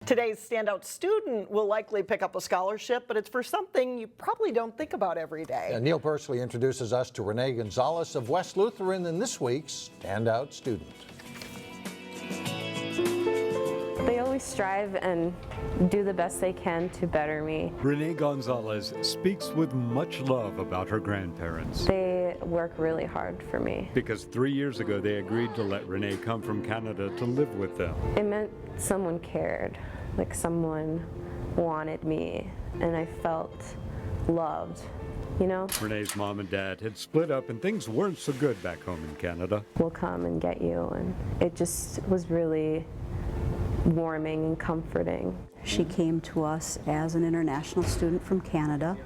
Today's standout student will likely pick up a scholarship, but it's for something you probably don't think about every day. And Neil Persley introduces us to Renee Gonzalez of West Lutheran in this week's Standout Student. They always strive and do the best they can to better me. Renee Gonzalez speaks with much love about her grandparents. They work really hard for me. Because 3 years ago they agreed to let Renee come from Canada to live with them. It meant someone cared, like someone wanted me, and I felt loved, you know? Renee's mom and dad had split up and things weren't so good back home in Canada. We'll come and get you, and it just was really warming and comforting. She came to us as an international student from Canada,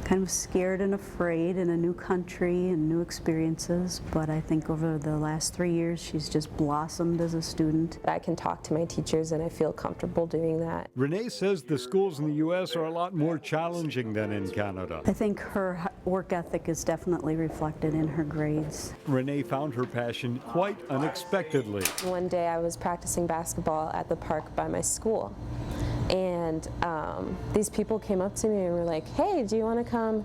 kind of scared and afraid in a new country and new experiences, but I think over the last 3 years she's just blossomed as a student. I can talk to my teachers and I feel comfortable doing that. Renee says the schools in the U.S. are a lot more challenging than in Canada. I think her work ethic is definitely reflected in her grades. Renee found her passion quite unexpectedly. One day I was practicing basketball at the park by my school, and these people came up to me and were like, hey, do you want to come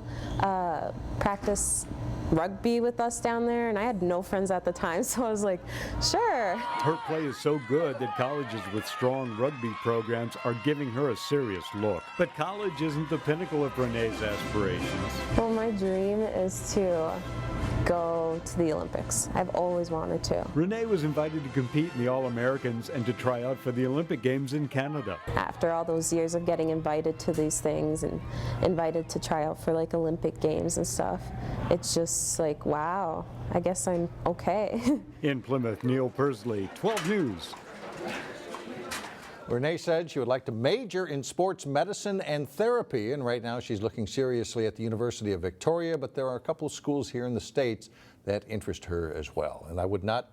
practice rugby with us down there? And I had no friends at the time, so I was like, sure. Her play is so good that colleges with strong rugby programs are giving her a serious look. But college isn't the pinnacle of Renee's aspirations. Well, my dream is to go to the Olympics. I've always wanted to. Renee was invited to compete in the All-Americans and to try out for the Olympic Games in Canada. After all those years of getting invited to these things and invited to try out for like Olympic Games and stuff, it's just like, wow, I guess I'm okay. In Plymouth, Neil Persley, 12 News. Renee said she would like to major in sports medicine and therapy, and right now she's looking seriously at the University of Victoria, but there are a couple of schools here in the States that interest her as well. And I would not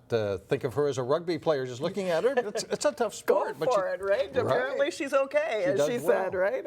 think of her as a rugby player just looking at her. It's a tough sport. Go for it, right? Apparently she's okay, as she said, right?